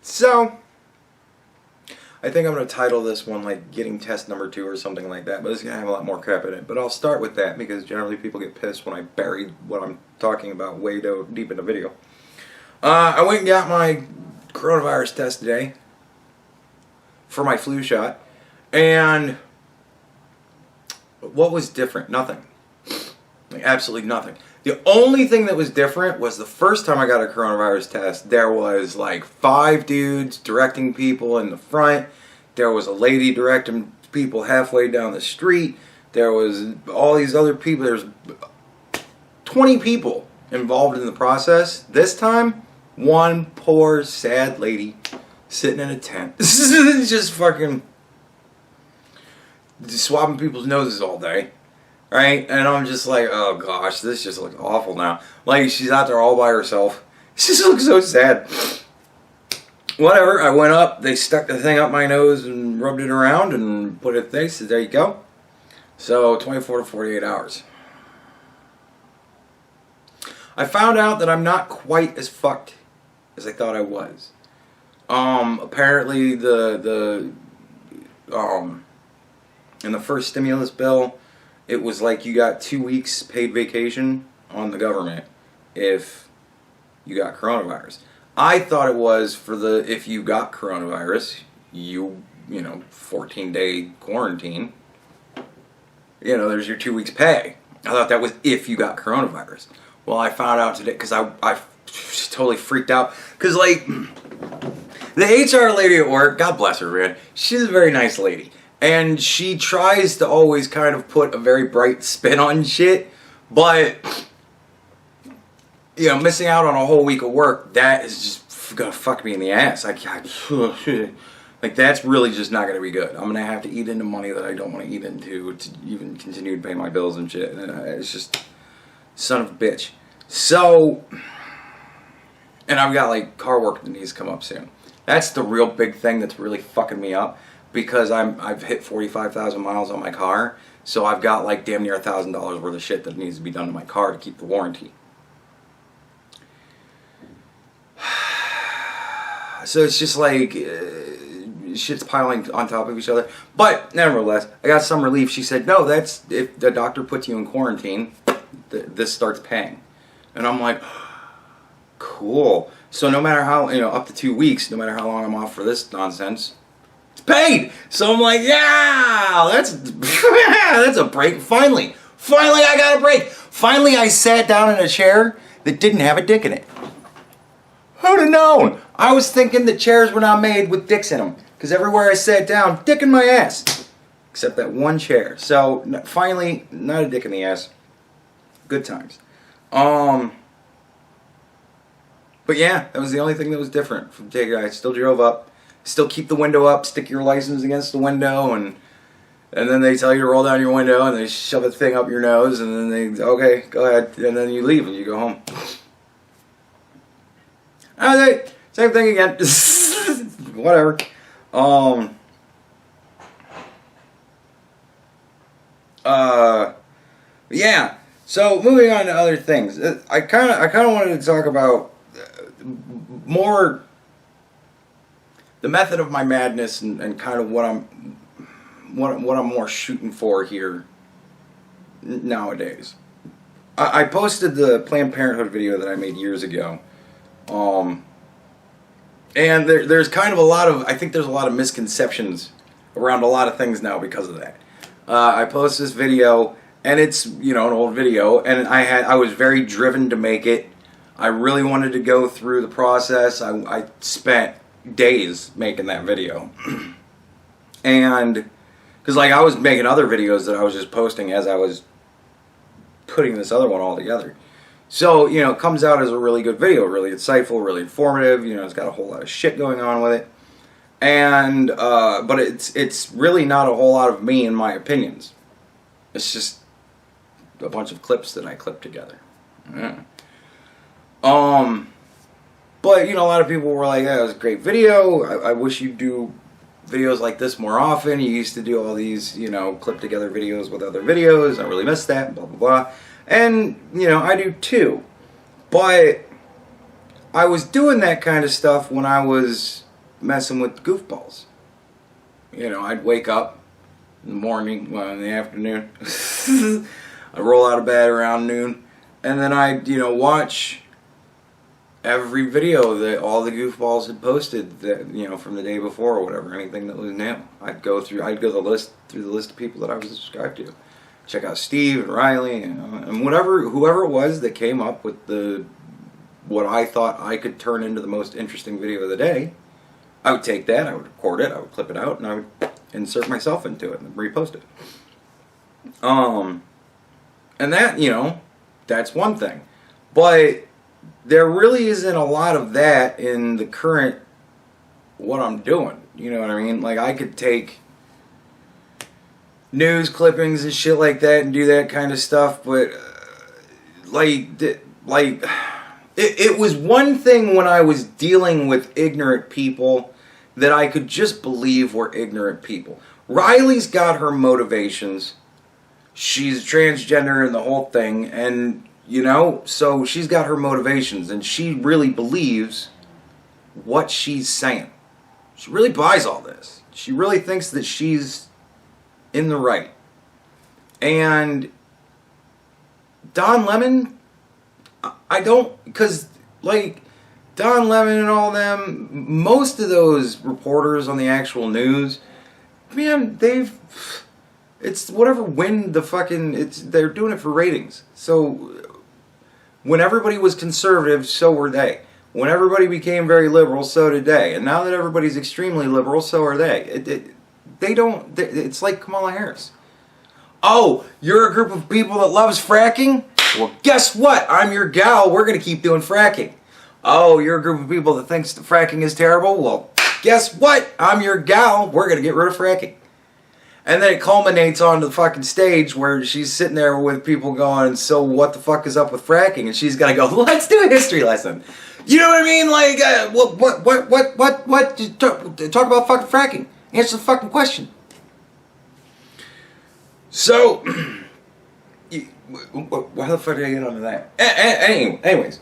So, I think I'm going to title this one like getting test number 2 or something like that, but it's going to have a lot more crap in it. But I'll start with that because generally people get pissed when I bury what I'm talking about way deep in the video. I went and got my coronavirus test today for my flu shot, and what was different? Nothing. Like, absolutely nothing. The only thing that was different was the first time I got a coronavirus test, there was like 5 dudes directing people in the front. There was a lady directing people halfway down the street. There was all these other people. There's 20 people involved in the process. This time, one poor, sad lady sitting in a tent. Just fucking swabbing people's noses all day. Right? And I'm just like, oh gosh, this just looks awful now. Like, she's out there all by herself. She just looks so sad. Whatever, I went up, they stuck the thing up my nose and rubbed it around and put it there, said, there you go. So, 24 to 48 hours. I found out that I'm not quite as fucked as I thought I was. Apparently in the first stimulus bill, it was like you got 2 weeks paid vacation on the government if you got coronavirus. I thought it was for if you got coronavirus, you know, 14-day quarantine. You know, there's your 2 weeks pay. I thought that was if you got coronavirus. Well, I found out today because I totally freaked out. Because, like, the HR lady at work, God bless her, man, she's a very nice lady. And she tries to always kind of put a very bright spin on shit, but, you know, missing out on a whole week of work, that is just gonna fuck me in the ass. Like, that's really just not gonna be good. I'm gonna have to eat into money that I don't want to eat into to even continue to pay my bills and shit. And it's just, son of a bitch. So, and I've got, like, car work that needs to come up soon. That's the real big thing that's really fucking me up. Because I've hit 45,000 miles on my car, so I've got like damn near $1,000 worth of shit that needs to be done to my car to keep the warranty. So it's just like shit's piling on top of each other. But nevertheless, I got some relief. She said, no, that's if the doctor puts you in quarantine, this starts paying. And I'm like, cool. So no matter how, you know, up to 2 weeks, no matter how long I'm off for this nonsense, paid. So I'm like, yeah, that's a break. Finally I got a break. Finally I sat down in a chair that didn't have a dick in it. Who'd have known? I was thinking the chairs were not made with dicks in them, because everywhere I sat down, dick in my ass, except that one chair. So finally, not a dick in the ass. Good times. But yeah, that was the only thing that was different from today. I still drove up. Still keep the window up, stick your license against the window, and then they tell you to roll down your window, and they shove a thing up your nose, and then they, okay, go ahead, and then you leave and you go home. Alright, same thing again. Whatever. Yeah. So moving on to other things, I kind of wanted to talk about more the method of my madness and kind of what I'm more shooting for here nowadays. I posted the Planned Parenthood video that I made years ago, and there's kind of I think there's a lot of misconceptions around a lot of things now because of that. I posted this video, and it's, you know, an old video, and I was very driven to make it. I really wanted to go through the process. I spent days making that video. And because, like, I was making other videos that I was just posting as I was putting this other one all together. So, you know, it comes out as a really good video, really insightful, really informative. You know, it's got a whole lot of shit going on with it. And but it's really not a whole lot of me and my opinions. It's just a bunch of clips that I clipped together. Yeah. But, you know, a lot of people were like, yeah, it was a great video. I wish you'd do videos like this more often. You used to do all these, you know, clip together videos with other videos. I really miss that, blah, blah, blah. And, you know, I do too. But I was doing that kind of stuff when I was messing with goofballs. You know, I'd wake up in the morning, well, in the afternoon. I'd roll out of bed around noon, and then I'd, you know, watch every video that all the goofballs had posted, that, you know, from the day before or whatever, anything that was new. I'd go through the list of people that I was subscribed to. Check out Steve and Riley, and whoever it was that came up with what I thought I could turn into the most interesting video of the day. I would take that, I would record it, I would clip it out, and I would insert myself into it and repost it. And that, you know, that's one thing. But there really isn't a lot of that in the current, what I'm doing. You know what I mean? Like, I could take news clippings and shit like that and do that kind of stuff, but, it was one thing when I was dealing with ignorant people that I could just believe were ignorant people. Riley's got her motivations. She's transgender and the whole thing, and, you know, so she's got her motivations, and she really believes what she's saying. She really buys all this. She really thinks that she's in the right. And Don Lemon, I don't, because, like, Don Lemon and all them, most of those reporters on the actual news, man, it's whatever win the fucking, they're doing it for ratings. So, when everybody was conservative, so were they. When everybody became very liberal, so did they. And now that everybody's extremely liberal, so are they. It's like Kamala Harris. Oh, you're a group of people that loves fracking? Well, guess what? I'm your gal. We're going to keep doing fracking. Oh, you're a group of people that thinks the fracking is terrible? Well, guess what? I'm your gal. We're going to get rid of fracking. And then it culminates onto the fucking stage where she's sitting there with people going, so what the fuck is up with fracking? And she's got to go, let's do a history lesson. You know what I mean? Like, what? Talk about fucking fracking. Answer the fucking question. So, why the fuck did I get onto that? Anyways.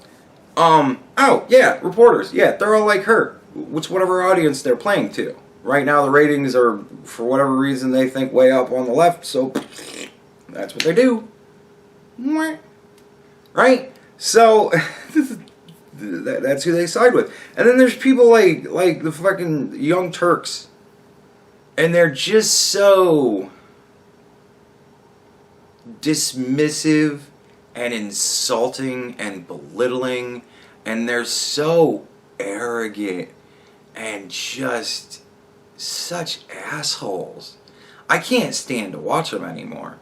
Oh, yeah, reporters. Yeah, they're all like her. Which whatever audience they're playing to. Right now the ratings are, for whatever reason, they think way up on the left, so that's what they do. Right? So, that's who they side with. And then there's people like the fucking Young Turks. And they're just so dismissive and insulting and belittling. And they're so arrogant and just such assholes. I can't stand to watch them anymore.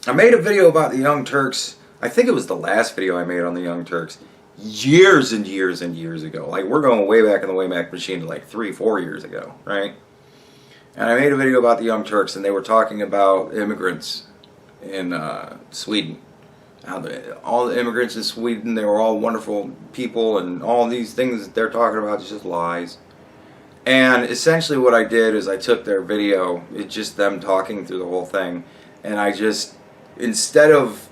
I made a video about the Young Turks. I think it was the last video I made on the Young Turks. Years and years and years ago. Like, we're going way back in the Wayback Machine to like 3-4 years ago, right? And I made a video about the Young Turks, and they were talking about immigrants in Sweden. How all the immigrants in Sweden, they were all wonderful people, and all these things that they're talking about is just lies. And essentially what I did is I took their video, it's just them talking through the whole thing, and I just, instead of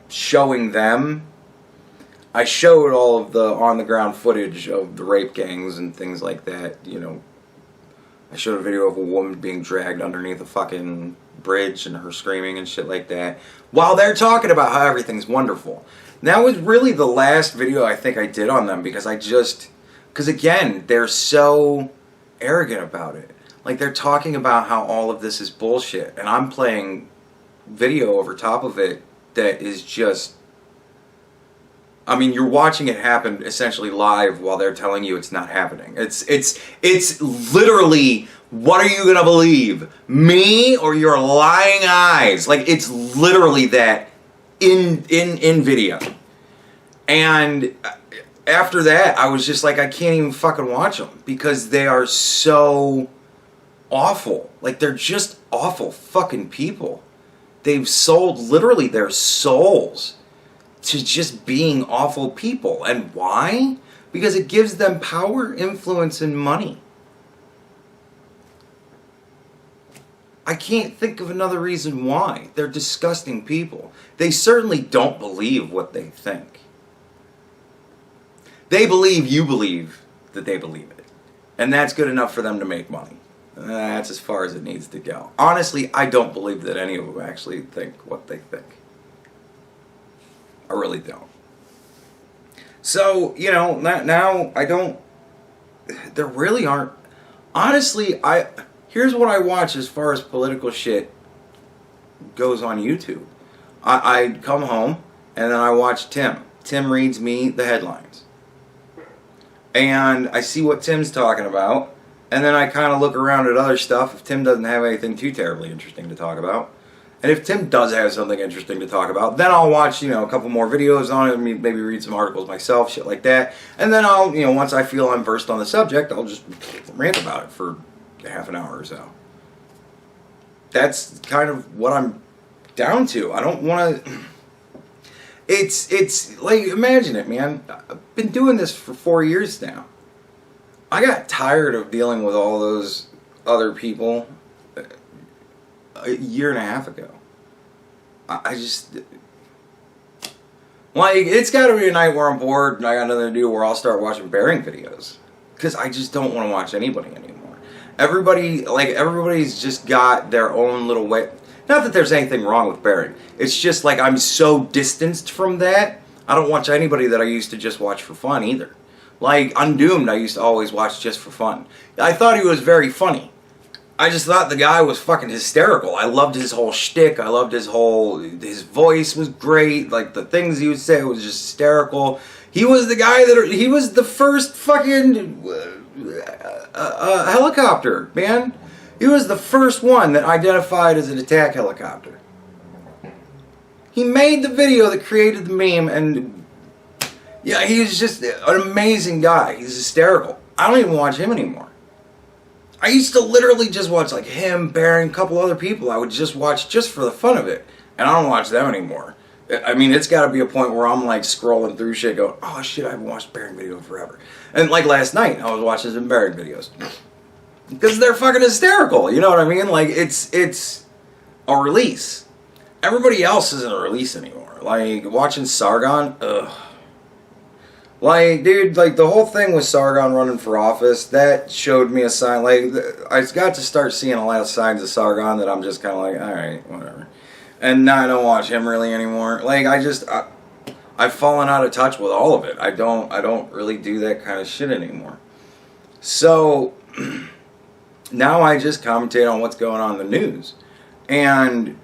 showing them, I showed all of the on-the-ground footage of the rape gangs and things like that, you know. I showed a video of a woman being dragged underneath a fucking bridge and her screaming and shit like that, while they're talking about how everything's wonderful. And that was really the last video I think I did on them, because because again, they're so arrogant about it. Like, they're talking about how all of this is bullshit, and I'm playing video over top of it that is just, I mean, you're watching it happen essentially live while they're telling you it's not happening. It's literally, what are you gonna believe? Me or your lying eyes? Like, it's literally that in video. And after that, I was just like, I can't even fucking watch them, because they are so awful. Like, they're just awful fucking people. They've sold literally their souls to just being awful people. And why? Because it gives them power, influence, and money. I can't think of another reason why. They're disgusting people. They certainly don't believe what they think. They believe you believe that they believe it. And that's good enough for them to make money. That's as far as it needs to go. Honestly, I don't believe that any of them actually think what they think. I really don't. So, you know, now I don't... There really aren't... Honestly, here's what I watch as far as political shit goes on YouTube. I come home, and then I watch Tim. Tim reads me the headlines. And I see what Tim's talking about, and then I kind of look around at other stuff if Tim doesn't have anything too terribly interesting to talk about. And if Tim does have something interesting to talk about, then I'll watch, you know, a couple more videos on it, maybe read some articles myself, shit like that. And then I'll, you know, once I feel I'm versed on the subject, I'll just rant about it for half an hour or so. That's kind of what I'm down to. I don't want to... It's like, imagine it, man. I've been doing this for 4 years now. I got tired of dealing with all those other people a year and a half ago. I just... Like, it's got to be a night where I'm bored and I got nothing to do where I'll start watching bearing videos. Because I just don't want to watch anybody anymore. Everybody's just got their own little way... Not that there's anything wrong with bearing. It's just like I'm so distanced from that, I don't watch anybody that I used to just watch for fun either. Like Undoomed, I used to always watch just for fun. I thought he was very funny. I just thought the guy was fucking hysterical. I loved his whole shtick. I loved his voice was great. Like the things he would say was just hysterical. He was the guy he was the first fucking helicopter, man. He was the first one that identified as an attack helicopter. He made the video that created the meme, and yeah, he's just an amazing guy. He's hysterical. I don't even watch him anymore. I used to literally just watch like him, Baron, a couple other people. I would just watch just for the fun of it, and I don't watch them anymore. I mean, it's got to be a point where I'm like scrolling through shit going, oh shit, I haven't watched Baron video in forever. And like last night, I was watching some Baron videos. Because they're fucking hysterical, you know what I mean? Like, it's a release. Everybody else isn't a release anymore. Like, watching Sargon, ugh. Like, dude, like, the whole thing with Sargon running for office, that showed me a sign. Like, I got to start seeing a lot of signs of Sargon that I'm just kind of like, alright, whatever. And now I don't watch him really anymore. Like, I've fallen out of touch with all of it. I don't really do that kind of shit anymore. So... Now I just commentate on what's going on in the news. And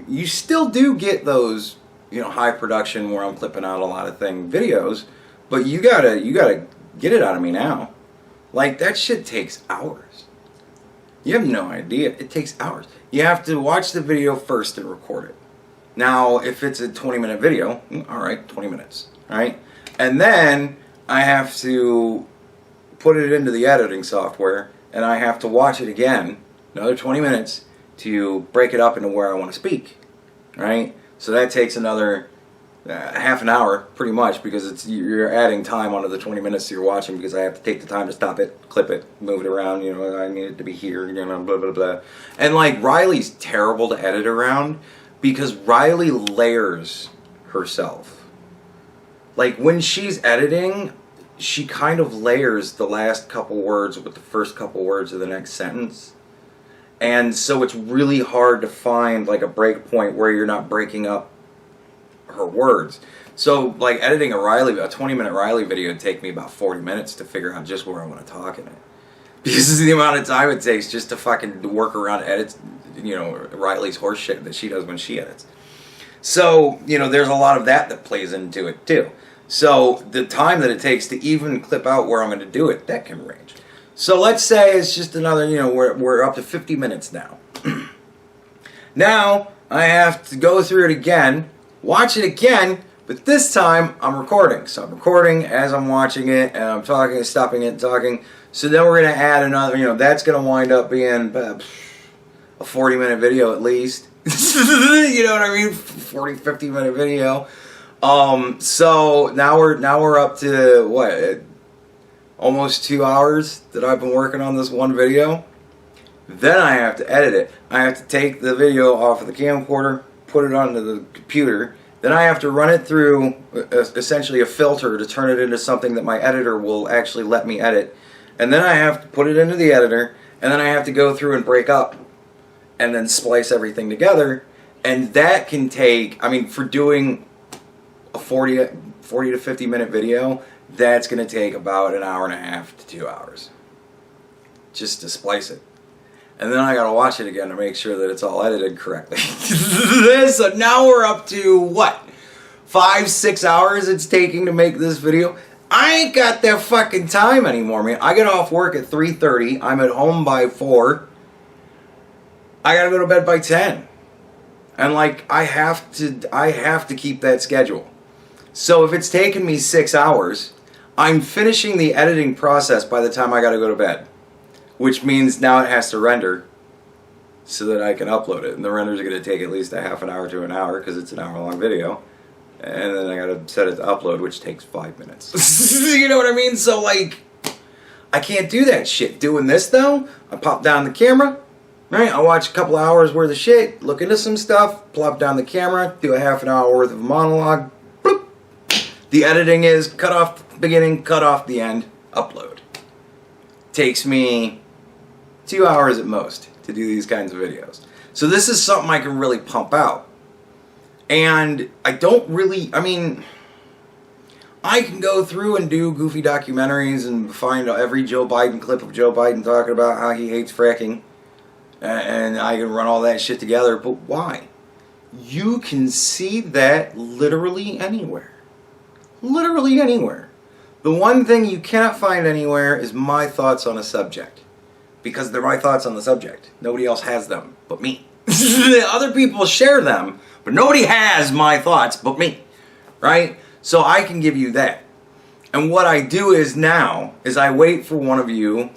you still do get those, you know, high production where I'm clipping out a lot of videos, but you gotta get it out of me now. Like, that shit takes hours. You have no idea. It takes hours. You have to watch the video first and record it. Now, if it's a 20-minute video, alright, 20 minutes, right? And then I have to put it into the editing software, and I have to watch it again, another 20 minutes, to break it up into where I want to speak, right? So that takes another half an hour, pretty much, because you're adding time onto the 20 minutes you're watching, because I have to take the time to stop it, clip it, move it around, you know, I need it to be here, you know, blah, blah, blah. And, like, Riley's terrible to edit around, because Riley layers herself. Like, when she's editing... she kind of layers the last couple words with the first couple words of the next sentence. And so it's really hard to find like a break point where you're not breaking up her words. So like editing a 20-minute Riley video would take me about 40 minutes to figure out just where I want to talk in it. Because of the amount of time it takes just to fucking work around edits, you know, Riley's horse shit that she does when she edits. So, you know, there's a lot of that plays into it too. So the time that it takes to even clip out where I'm going to do it, that can range. So let's say it's just another, you know, we're up to 50 minutes now. Now I have to go through it again, watch it again, but this time I'm recording. So I'm recording as I'm watching it, and I'm talking, stopping it, talking. So then we're going to add another, you know, that's going to wind up being a 40-minute video at least. You know what I mean? 40, 50-minute video. So now we're up to what, almost 2 hours that I've been working on this one video. Then I have to edit it. I have to take the video off of the camcorder, put it onto the computer. Then I have to run it through essentially a filter to turn it into something that my editor will actually let me edit. and then I have to put it into the editor, and then I have to go through and break up and then splice everything together. And that can take, I mean, for doing a 40 to 50 minute video, that's going to take about an hour and a half to 2 hours just to splice it. And then I got to watch it again to make sure that it's all edited correctly. So now we're up to what? 5-6 hours it's taking to make this video. I ain't got that fucking time anymore, man. I get off work at 3:30. I'm at home by 4. I gotta go to bed by 10. And like, I have to keep that schedule. So if it's taken me 6 hours, I'm finishing the editing process by the time I gotta go to bed. Which means now it has to render so that I can upload it. And the renders are gonna take at least a half an hour to an hour because it's an hour-long video. And then I gotta set it to upload, which takes 5 minutes. You know what I mean? So like, I can't do that shit. Doing this though, I pop down the camera, right? I watch a couple hours worth of shit, look into some stuff, plop down the camera, do a half an hour worth of monologue. Bloop. The editing is cut off the beginning, cut off the end, upload. Takes me 2 hours at most to do these kinds of videos. So this is something I can really pump out. And I don't really, I mean, I can go through and do goofy documentaries and find every Joe Biden clip of Joe Biden talking about how he hates fracking. And I can run all that shit together. But why? You can see that literally anywhere. Literally anywhere. The one thing you cannot find anywhere is my thoughts on a subject. Because they're my thoughts on the subject. Nobody else has them but me. Other people share them. But nobody has my thoughts but me, right? So I can give you that. And what I do is now, is I wait for one of you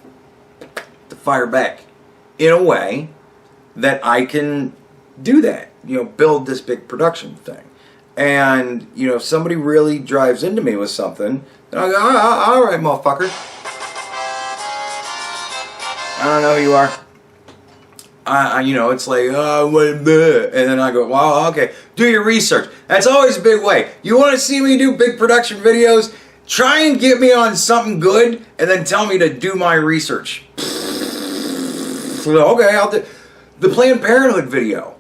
to fire back in a way that I can do that. You know, build this big production thing. And, you know, if somebody really drives into me with something, then I'll go, all right, motherfucker. I don't know who you are. You know, it's like, and then I go, wow, okay, do your research. That's always a big way. You want to see me do big production videos? Try and get me on something good, and then tell me to do my research. So, okay, I'll do. The Planned Parenthood video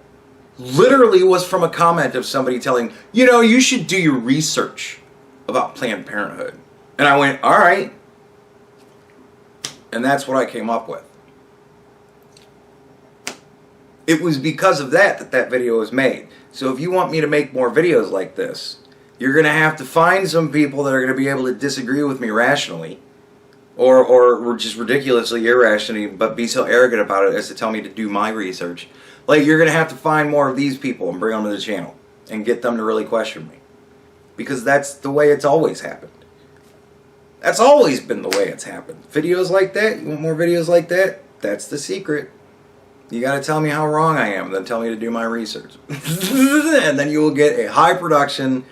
literally was from a comment of somebody telling, you know, you should do your research about Planned Parenthood. And I went, all right. And that's what I came up with. It was because of that video was made. So if you want me to make more videos like this, you're going to have to find some people that are going to be able to disagree with me rationally, or just ridiculously irrationally, but be so arrogant about it as to tell me to do my research. Like, you're going to have to find more of these people and bring them to the channel and get them to really question me. Because that's the way it's always happened. That's always been the way it's happened. Videos like that, you want more videos like that? That's the secret. You gotta tell me how wrong I am, then tell me to do my research. And then you will get a high production,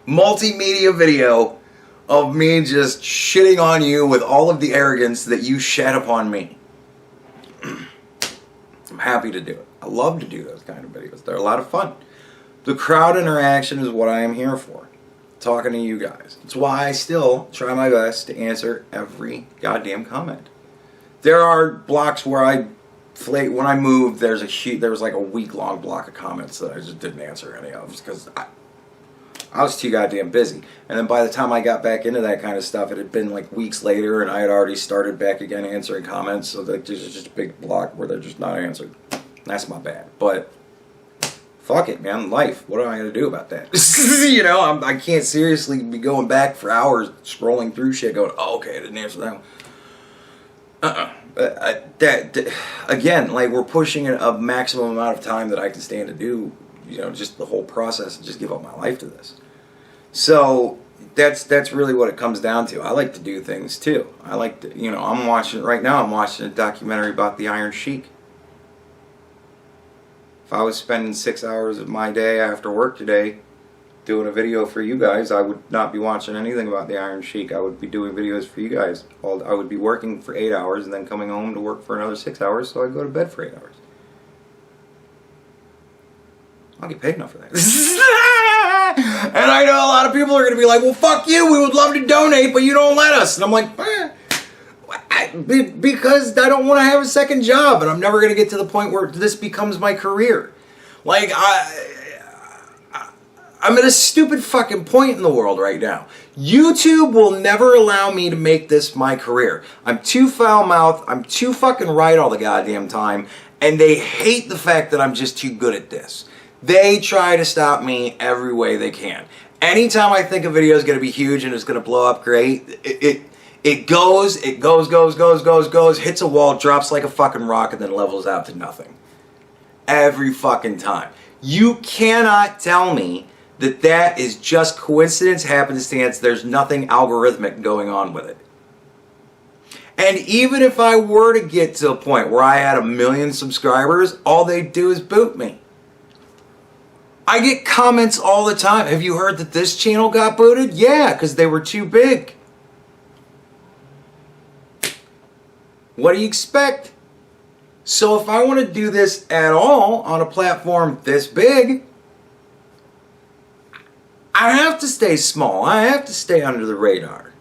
multimedia video of me just shitting on you with all of the arrogance that you shed upon me. I'm happy to do it. I love to do those kind of videos. They're a lot of fun. The crowd interaction is what I am here for. Talking to you guys. It's why I still try my best to answer every goddamn comment. There are blocks where when I moved, there was like a week-long block of comments that I just didn't answer any of because I was too goddamn busy. And then by the time I got back into that kind of stuff, it had been like weeks later, and I had already started back again answering comments. So there's just a big block where they're just not answered. That's my bad. But fuck it, man. Life. What am I gonna do about that? You know, I can't seriously be going back for hours scrolling through shit, going, oh, okay, I didn't answer that one. Again, like, we're pushing a maximum amount of time that I can stand to do, you know, just the whole process and just give up my life to this. So that's really what it comes down to. I like to do things too. I like to, you know, I'm watching a documentary about the Iron Sheik. If I was spending 6 hours of my day after work today doing a video for you guys, I would not be watching anything about the Iron Sheik. I would be doing videos for you guys. I would be working for 8 hours and then coming home to work for another 6 hours, so I'd go to bed for 8 hours. I'll get paid enough for that. And I know a lot of people are going to be like, well, fuck you, we would love to donate, but you don't let us. And I'm like, Because I don't want to have a second job, and I'm never going to get to the point where this becomes my career. Like, I'm at a stupid fucking point in the world right now. YouTube will never allow me to make this my career. I'm too foul-mouthed, I'm too fucking right all the goddamn time, and they hate the fact that I'm just too good at this. They try to stop me every way they can. Anytime I think a video is going to be huge and it's going to blow up great, it goes, hits a wall, drops like a fucking rock, and then levels out to nothing. Every fucking time. You cannot tell me that that is just coincidence, happenstance, there's nothing algorithmic going on with it. And even if I were to get to a point where I had 1 million subscribers, all they do is boot me. I get comments all the time. Have you heard that this channel got booted? Yeah, because they were too big. What do you expect? So if I want to do this at all on a platform this big, I have to stay small. I have to stay under the radar.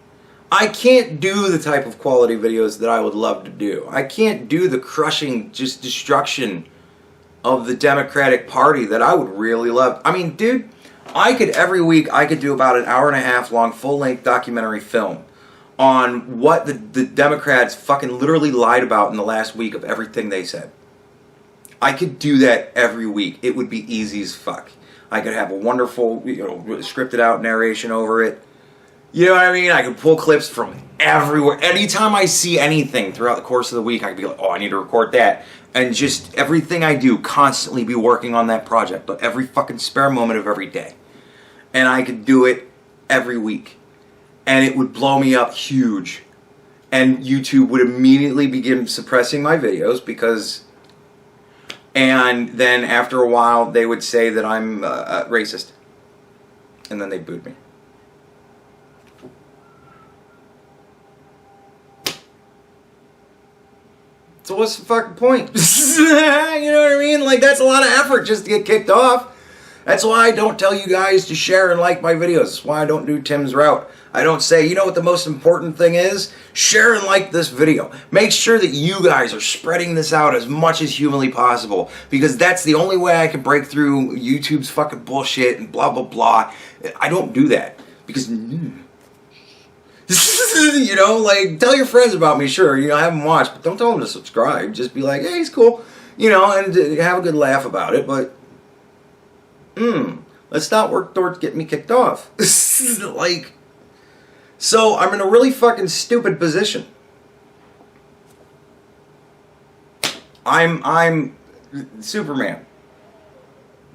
I can't do the type of quality videos that I would love to do. I can't do the crushing just destruction of the Democratic Party that I would really love. I mean, dude, every week I could do about an 1.5 hour long full-length documentary film on what the Democrats fucking literally lied about in the last week of everything they said. I could do that every week. It would be easy as fuck. I could have a wonderful, scripted out narration over it. You know what I mean? I could pull clips from everywhere. Anytime I see anything throughout the course of the week, I could be like, oh, I need to record that. And just everything I do, constantly be working on that project. But every fucking spare moment of every day. And I could do it every week. And it would blow me up huge. And YouTube would immediately begin suppressing my videos because... And then after a while, they would say that I'm racist. And then they'd boot me. So what's the fucking point? You know what I mean? Like, that's a lot of effort just to get kicked off. That's why I don't tell you guys to share and like my videos. That's why I don't do Tim's route. I don't say, you know what the most important thing is? Share and like this video. Make sure that you guys are spreading this out as much as humanly possible. Because that's the only way I can break through YouTube's fucking bullshit and blah, blah, blah. I don't do that. Because... you know, like, tell your friends about me, sure, have them watch, but don't tell them to subscribe. Just be like, hey, he's cool, and have a good laugh about it, but, let's not work towards getting me kicked off. Like, so I'm in a really fucking stupid position. I'm Superman.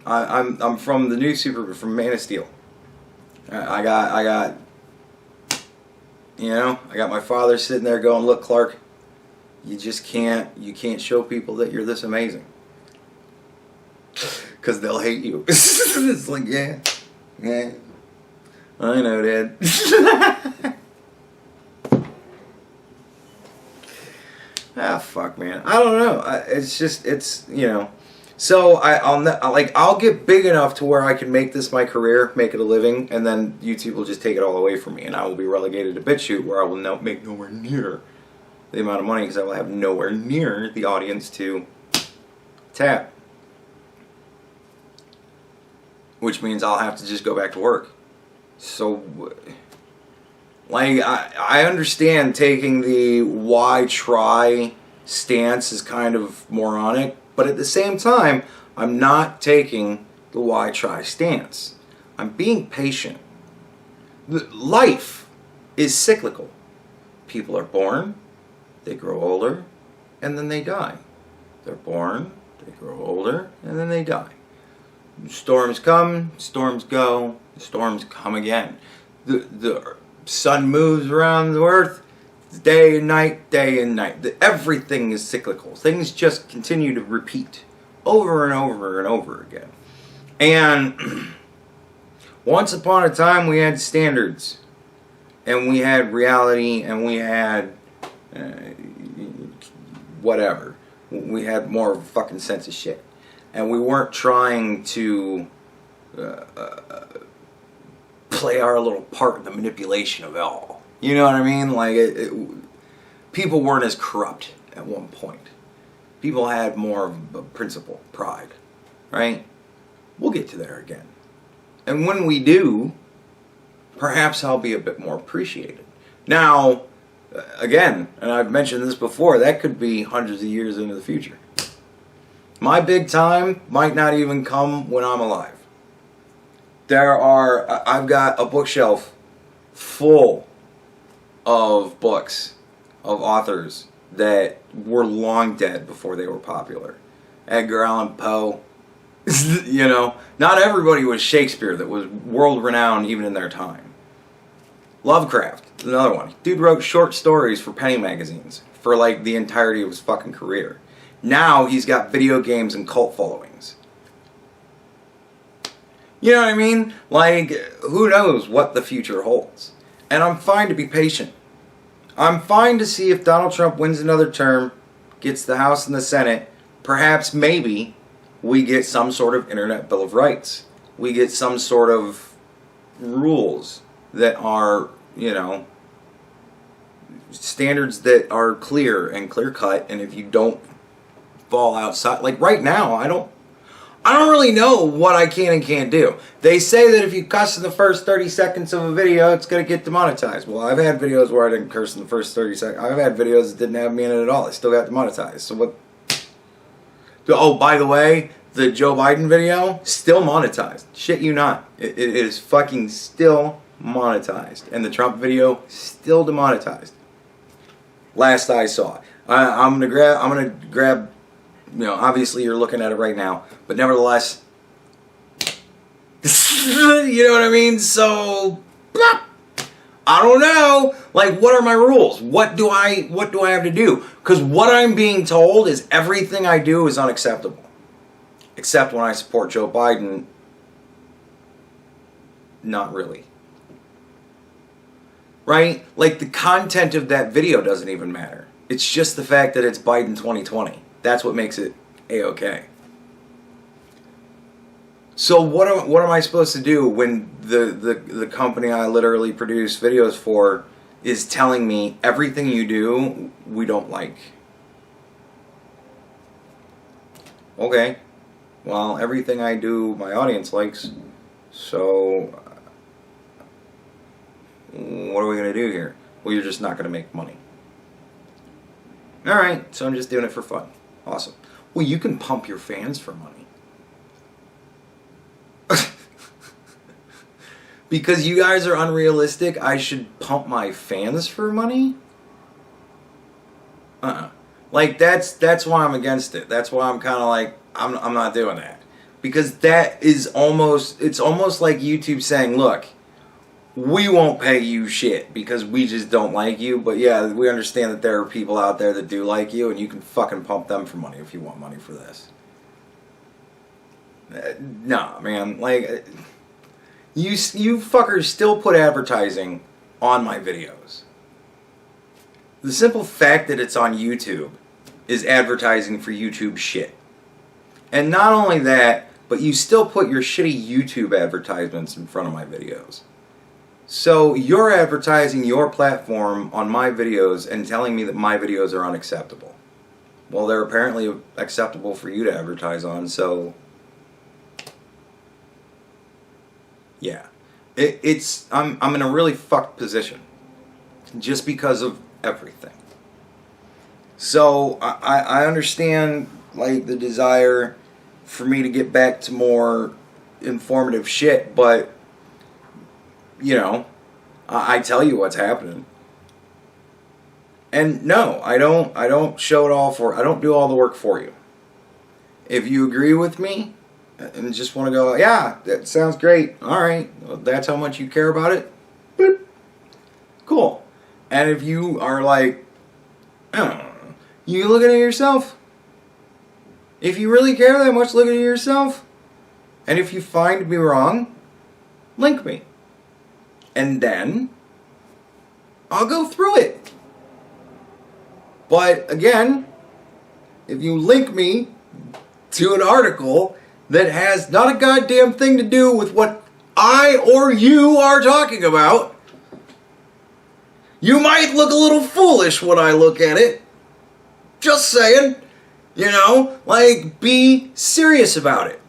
I'm from the new Superman, from Man of Steel. I got I got my father sitting there going, look, Clark, you can't show people that you're this amazing. Because they'll hate you. It's like, yeah, I know, Dad. Fuck, man. I don't know. So I'll get big enough to where I can make this my career, make it a living, and then YouTube will just take it all away from me, and I will be relegated to BitChute, where I will make nowhere near the amount of money because I will have nowhere near the audience to tap. Which means I'll have to just go back to work. So, like, I understand taking the why try stance is kind of moronic. But at the same time, I'm not taking the why try stance. I'm being patient. Life is cyclical. People are born, they grow older, and then they die. They're born, they grow older, and then they die. Storms come, storms go, storms come again. The sun moves around the earth. Day and night, day and night. Everything is cyclical. Things just continue to repeat over and over and over again. And once upon a time we had standards. And we had reality, and we had whatever. We had more of a fucking sense of shit. And we weren't trying to play our little part in the manipulation of it all. You know what I mean? Like, people weren't as corrupt at one point. People had more of a principle, pride, right? We'll get to there again. And when we do, perhaps I'll be a bit more appreciated. Now, again, and I've mentioned this before, that could be hundreds of years into the future. My big time might not even come when I'm alive. I've got a bookshelf full of books of authors that were long dead before they were popular. Edgar Allan Poe, you know, not everybody was Shakespeare that was world renowned even in their time. Lovecraft, another one. Dude wrote short stories for penny magazines for like the entirety of his fucking career. Now he's got video games and cult followings. You know what I mean? Like, who knows what the future holds? And I'm fine to be patient. I'm fine to see if Donald Trump wins another term, gets the House and the Senate, perhaps maybe we get some sort of Internet Bill of Rights. We get some sort of rules that are, you know, standards that are clear and clear-cut, and if you don't fall outside, like right now, I don't really know what I can and can't do. They say that if you cuss in the first 30 seconds of a video, it's going to get demonetized. Well, I've had videos where I didn't curse in the first 30 seconds. I've had videos that didn't have me in it at all. I still got demonetized. So what? Oh, by the way, the Joe Biden video, still monetized. Shit you not. It is fucking still monetized. And the Trump video, still demonetized. Last I saw. I'm gonna grab, you know, obviously you're looking at it right now, but nevertheless, you know what I mean? So, I don't know. Like, what are my rules? What do I have to do? Because what I'm being told is everything I do is unacceptable. Except when I support Joe Biden, not really. Right? Like, the content of that video doesn't even matter. It's just the fact that it's Biden 2020. That's what makes it A-okay. So what am I supposed to do when the company I literally produce videos for is telling me everything you do we don't like? Okay. Well, everything I do my audience likes. So what are we going to do here? Well, you're just not going to make money. Alright, so I'm just doing it for fun. Awesome. Well, you can pump your fans for money. Because you guys are unrealistic, I should pump my fans for money? Like, that's why I'm against it. That's why I'm kind of like, I'm not doing that. Because that is almost, it's almost like YouTube saying, look, we won't pay you shit because we just don't like you. But yeah, we understand that there are people out there that do like you, and you can fucking pump them for money if you want money for this. Nah, man. Like, you fuckers still put advertising on my videos. The simple fact that it's on YouTube is advertising for YouTube shit. And not only that, but you still put your shitty YouTube advertisements in front of my videos. So you're advertising your platform on my videos and telling me that my videos are unacceptable. Well, they're apparently acceptable for you to advertise on, so yeah. I'm in a really fucked position just because of everything. So I understand, like, the desire for me to get back to more informative shit, but you know, I tell you what's happening. And no, I don't show it all I don't do all the work for you. If you agree with me and just want to go, yeah, that sounds great. All right, well, that's how much you care about it. Boop. Cool. And if you are like, you looking at yourself. If you really care that much, look at yourself. And if you find me wrong, link me. And then I'll go through it. But again, if you link me to an article that has not a goddamn thing to do with what I or you are talking about, You might look a little foolish when I look at it. Just saying. You know, like, be serious about it.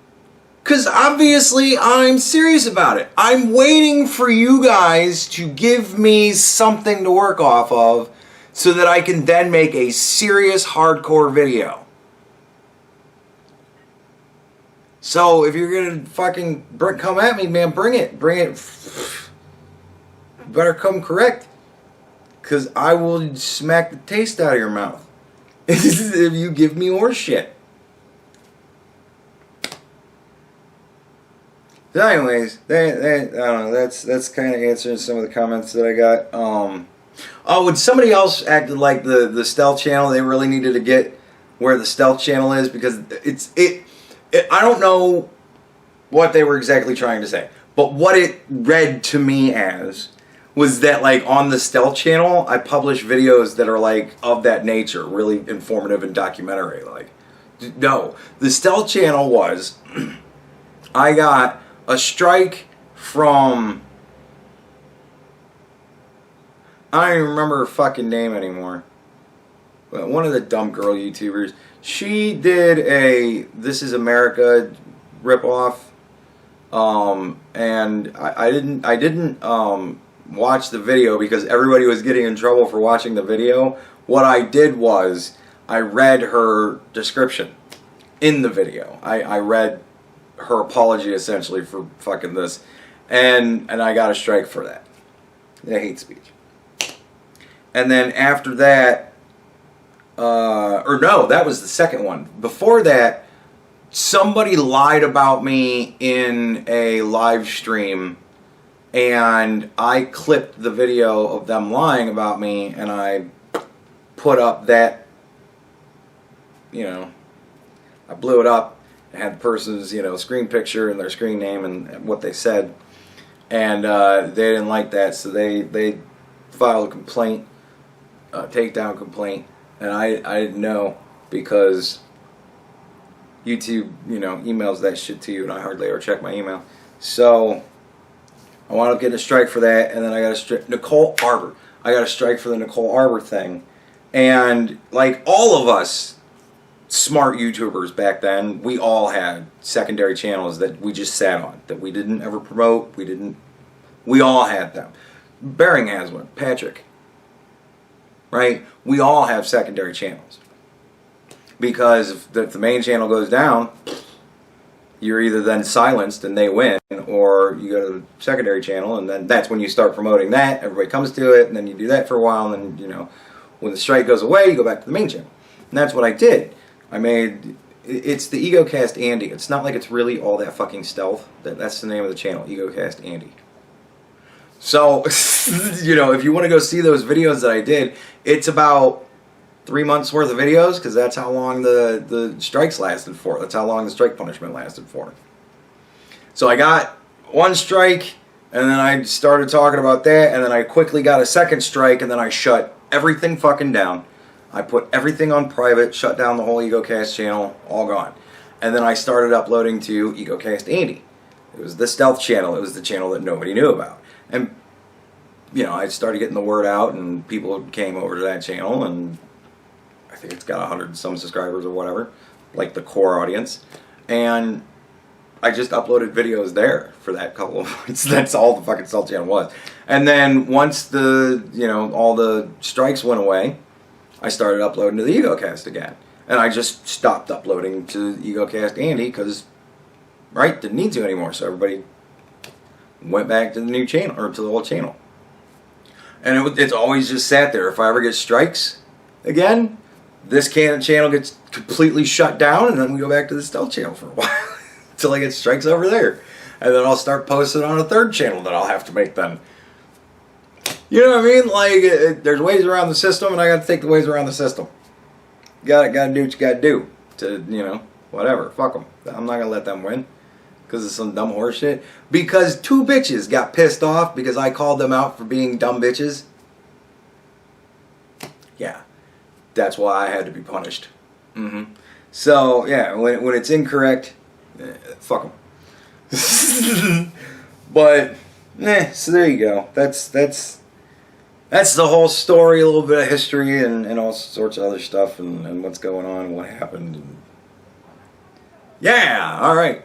Because obviously I'm serious about it. I'm waiting for you guys to give me something to work off of so that I can then make a serious hardcore video. So if you're going to fucking come at me, man, bring it. Bring it. Better come correct. Because I will smack the taste out of your mouth if you give me horse shit. So anyways, I don't know, that's kind of answering some of the comments that I got. Oh, when somebody else acted like the stealth channel, they really needed to get where the stealth channel is, because I don't know what they were exactly trying to say, but what it read to me as was that, like, on the stealth channel, I publish videos that are like of that nature, really informative and documentary. Like, no, the stealth channel was I got a strike from, I don't even remember her fucking name anymore, but one of the dumb girl YouTubers. She did a This Is America ripoff, and I didn't watch the video because everybody was getting in trouble for watching the video. What I did was I read her description in the video. I read her apology essentially for fucking this, and I got a strike for that. I hate speech. And then after that, or no, that was the second one. Before that, somebody lied about me in a live stream, and I clipped the video of them lying about me, and I put up that, you know, I blew it up. I had the person's, you know, screen picture and their screen name and what they said, and they didn't like that, so they filed a complaint, takedown complaint, and I didn't know, because YouTube, you know, emails that shit to you, and I hardly ever check my email. So I wound up getting a strike for that, and then I got a strike. Nicole Arbor. I got a strike for the Nicole Arbor thing, and like all of us smart YouTubers back then, we all had secondary channels that we just sat on, that we didn't ever promote. We all had them. Bering has one. Patrick. Right? We all have secondary channels. Because if the main channel goes down, you're either then silenced and they win, or you go to the secondary channel, and then that's when you start promoting that. Everybody comes to it, and then you do that for a while, and then, you know, when the strike goes away, you go back to the main channel. And that's what I did. I made, it's the EgoCast Andy. It's not like it's really all that fucking stealth. That's the name of the channel, EgoCast Andy. So, you know, if you want to go see those videos that I did, it's about 3 months worth of videos, because that's how long the strikes lasted for. That's how long the strike punishment lasted for. So I got one strike, and then I started talking about that, and then I quickly got a second strike, and then I shut everything fucking down. I put everything on private, shut down the whole EgoCast channel, all gone. And then I started uploading to EgoCast Andy. It was the stealth channel. It was the channel that nobody knew about. And, you know, I started getting the word out, and people came over to that channel, and I think it's got 100 and some subscribers or whatever, like the core audience. And I just uploaded videos there for that couple of months. That's all the fucking stealth channel was. And then once the, you know, all the strikes went away, I started uploading to the EgoCast again. And I just stopped uploading to EgoCast Andy because, right, didn't need to anymore. So everybody went back to the new channel, or to the old channel. And it's always just sat there. If I ever get strikes again, this channel gets completely shut down, and then we go back to the stealth channel for a while until I get strikes over there. And then I'll start posting on a third channel that I'll have to make then. You know what I mean? Like, there's ways around the system, and I got to take the ways around the system. Gotta do what you gotta do to, you know, whatever. Fuck them. I'm not gonna let them win because of some dumb horse shit. Because 2 bitches got pissed off because I called them out for being dumb bitches. Yeah, that's why I had to be punished. So yeah, when it's incorrect, fuck them. But so there you go. That's that's the whole story, a little bit of history and all sorts of other stuff and what's going on, what happened. And yeah, all right.